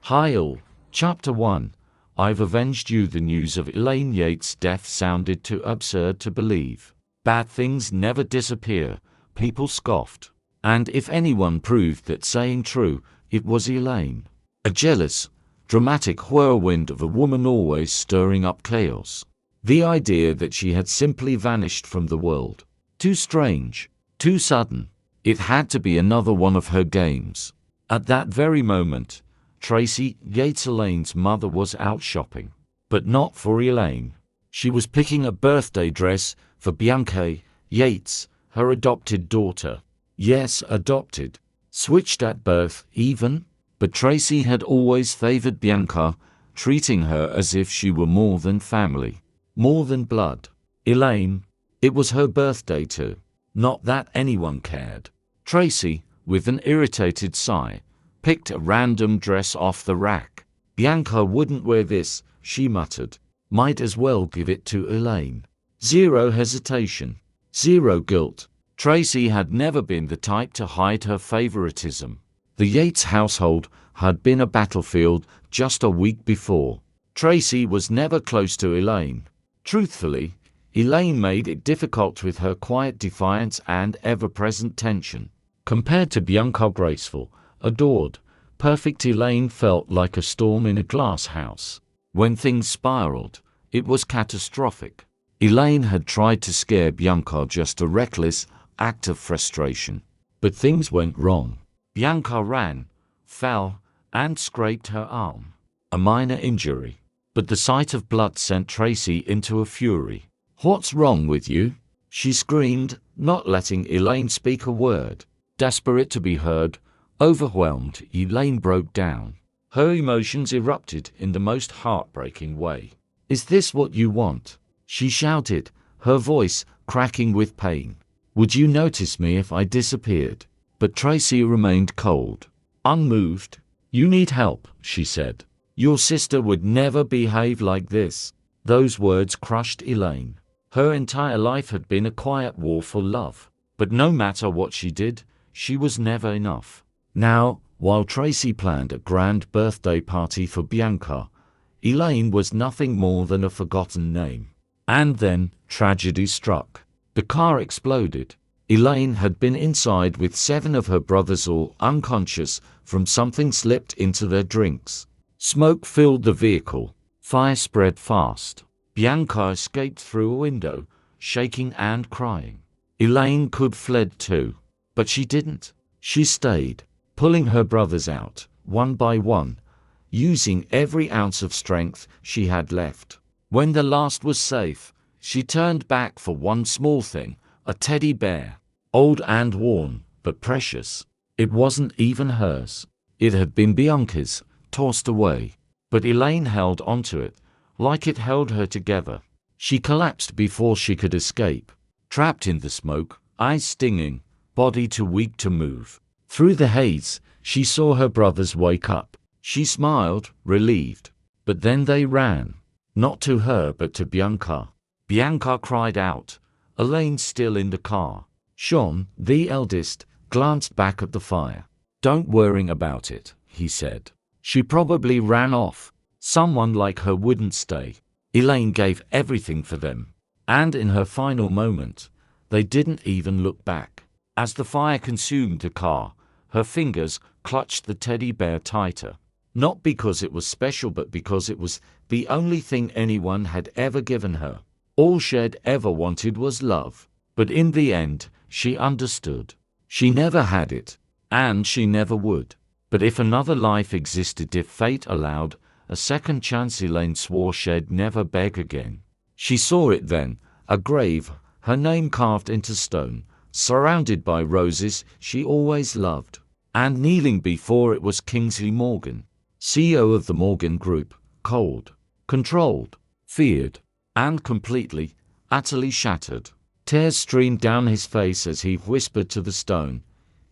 Hi all. Chapter 1. I've avenged you. The news of Elaine Yates' death sounded too absurd to believe. Bad things never disappear, people scoffed. And if anyone proved that saying true, it was Elaine. A jealous, dramatic whirlwind of a woman always stirring up chaos. The idea that she had simply vanished from the world. Too strange, too sudden. It had to be another one of her games. At that very moment, Tracy Yates, Elaine's mother, was out shopping. But not for Elaine. She was picking a birthday dress for Bianca Yates, her adopted daughter. Yes, adopted. Switched at birth, even. But Tracy had always favored Bianca, treating her as if she were more than family. More than blood. Elaine. It was her birthday too. Not that anyone cared. Tracy, with an irritated sigh, picked a random dress off the rack. Bianca wouldn't wear this, she muttered. Might as well give it to Elaine. Zero hesitation. Zero guilt. Tracy had never been the type to hide her favoritism. The Yates household had been a battlefield just a week before. Tracy was never close to Elaine. Truthfully, Elaine made it difficult with her quiet defiance and ever-present tension. Compared to Bianca, graceful, adored, perfect, Elaine felt like a storm in a glass house. When things spiraled, it was catastrophic. Elaine had tried to scare Bianca, just a reckless act of frustration. But things went wrong. Bianca ran, fell, and scraped her arm. A minor injury. But the sight of blood sent Tracy into a fury. What's wrong with you? She screamed, not letting Elaine speak a word. Desperate to be heard, overwhelmed, Elaine broke down. Her emotions erupted in the most heartbreaking way. Is this what you want? She shouted, her voice cracking with pain. Would you notice me if I disappeared? But Tracy remained cold, unmoved. You need help, she said. Your sister would never behave like this. Those words crushed Elaine. Her entire life had been a quiet war for love. But no matter what she did, she was never enough. Now, while Tracy planned a grand birthday party for Bianca, Elaine was nothing more than a forgotten name. And then, tragedy struck. The car exploded. Elaine had been inside with 7 of her brothers, all unconscious from something slipped into their drinks. Smoke filled the vehicle. Fire spread fast. Bianca escaped through a window, shaking and crying. Elaine could have fled too. But she didn't. She stayed, pulling her brothers out, one by one, using every ounce of strength she had left. When the last was safe, she turned back for one small thing, a teddy bear. Old and worn, but precious. It wasn't even hers. It had been Bianca's, tossed away. But Elaine held onto it, like it held her together. She collapsed before she could escape. Trapped in the smoke, eyes stinging, body too weak to move. Through the haze, she saw her brothers wake up. She smiled, relieved. But then they ran. Not to her but to Bianca. Bianca cried out. Elaine still in the car. Sean, the eldest, glanced back at the fire. Don't worry about it, he said. She probably ran off. Someone like her wouldn't stay. Elaine gave everything for them. And in her final moment, they didn't even look back. As the fire consumed the car, her fingers clutched the teddy bear tighter. Not because it was special, but because it was the only thing anyone had ever given her. All she'd ever wanted was love. But in the end, she understood. She never had it. And she never would. But if another life existed, if fate allowed a second chance, Elaine swore she'd never beg again. She saw it then, a grave, her name carved into stone, surrounded by roses she always loved. And kneeling before it was Kingsley Morgan, CEO of the Morgan Group, cold, controlled, feared, and completely, utterly shattered. Tears streamed down his face as he whispered to the stone,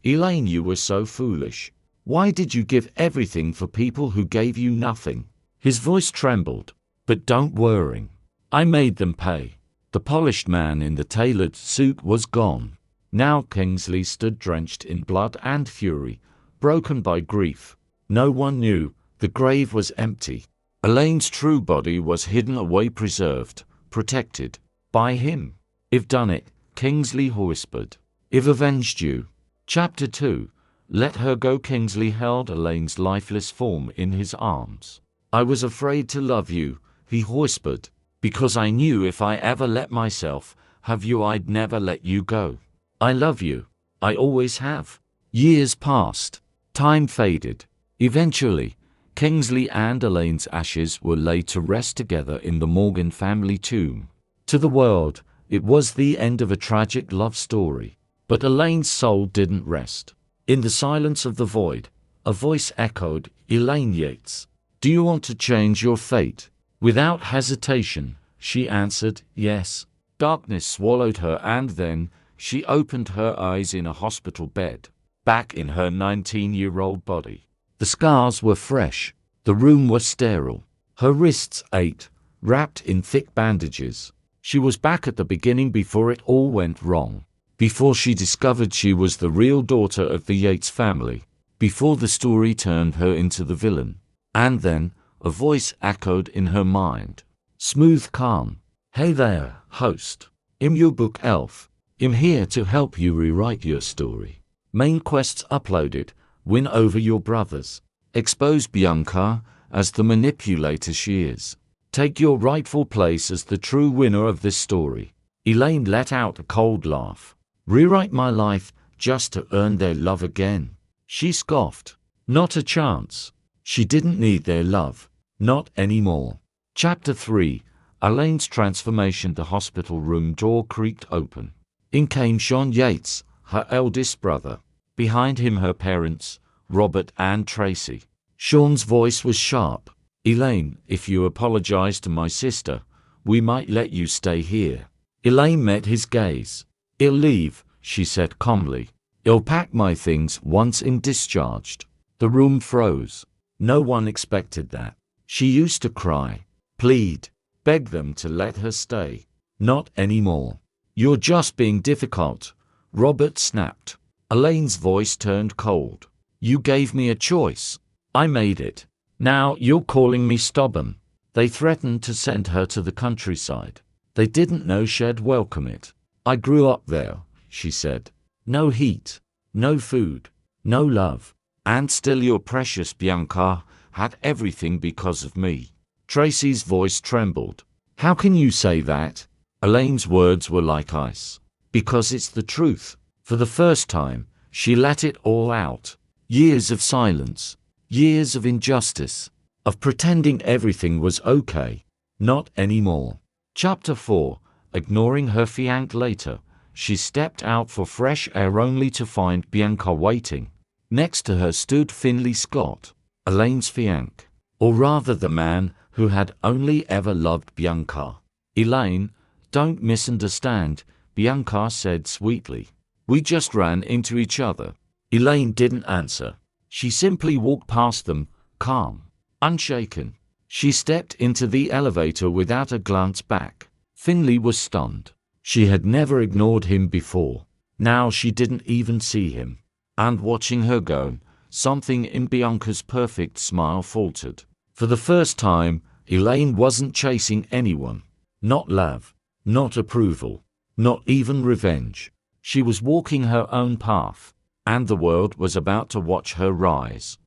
Elaine, you were so foolish. Why did you give everything for people who gave you nothing? His voice trembled. But don't worry. I made them pay. The polished man in the tailored suit was gone. Now Kingsley stood drenched in blood and fury, broken by grief. No one knew The grave was empty. Elaine's true body was hidden away, preserved, protected by him. "I've done it," Kingsley whispered. "I've avenged you." Chapter 2. Let her go. Kingsley held Elaine's lifeless form in his arms. "I was afraid to love you," he whispered, "because I knew if I ever let myself have you, I'd never let you go. I love you. I always have." Years passed. Time faded. Eventually, Kingsley and Elaine's ashes were laid to rest together in the Morgan family tomb. To the world, it was the end of a tragic love story. But Elaine's soul didn't rest. In the silence of the void, a voice echoed, "Elaine Yates, do you want to change your fate?" Without hesitation, she answered, "Yes." Darkness swallowed her, and then she opened her eyes in a hospital bed, back in her 19-year-old body. The scars were fresh. The room was sterile. Her wrists ached, wrapped in thick bandages. She was back at the beginning, before it all went wrong. Before she discovered she was the real daughter of the Yates family. Before the story turned her into the villain. And then, a voice echoed in her mind. Smooth, calm. "Hey there, host. I'm your book elf. I'm here to help you rewrite your story. Main quests uploaded. Win over your brothers. Expose Bianca as the manipulator she is. Take your rightful place as the true winner of this story." Elaine let out a cold laugh. "Rewrite my life just to earn their love again?" She scoffed. Not a chance. She didn't need their love. Not anymore. Chapter 3. Elaine's transformation. The hospital room door creaked open. In came Sean Yates, her eldest brother. Behind him her parents, Robert and Tracy. Sean's voice was sharp. "Elaine, if you apologize to my sister, we might let you stay here." Elaine met his gaze. "I'll leave," she said calmly. "I'll pack my things once I'm discharged." The room froze. No one expected that. She used to cry, plead, beg them to let her stay. Not anymore. "You're just being difficult," Robert snapped. Elaine's voice turned cold. "You gave me a choice. I made it. Now you're calling me stubborn." They threatened to send her to the countryside. They didn't know she'd welcome it. "I grew up there," she said. "No heat, no food, no love. And still your precious Bianca had everything because of me." Tracy's voice trembled. "How can you say that?" Elaine's words were like ice. "Because it's the truth." For the first time, she let it all out. Years of silence. Years of injustice. Of pretending everything was okay. Not anymore. Chapter 4. Ignoring her fiancé later, she stepped out for fresh air only to find Bianca waiting. Next to her stood Finley Scott, Elaine's fiancé. Or rather the man who had only ever loved Bianca. "Elaine, don't misunderstand," Bianca said sweetly. "We just ran into each other." Elaine didn't answer. She simply walked past them, calm, unshaken. She stepped into the elevator without a glance back. Finley was stunned. She had never ignored him before. Now she didn't even see him. And watching her go, something in Bianca's perfect smile faltered. For the first time, Elaine wasn't chasing anyone. Not love. Not approval. Not even revenge. She was walking her own path. And the world was about to watch her rise.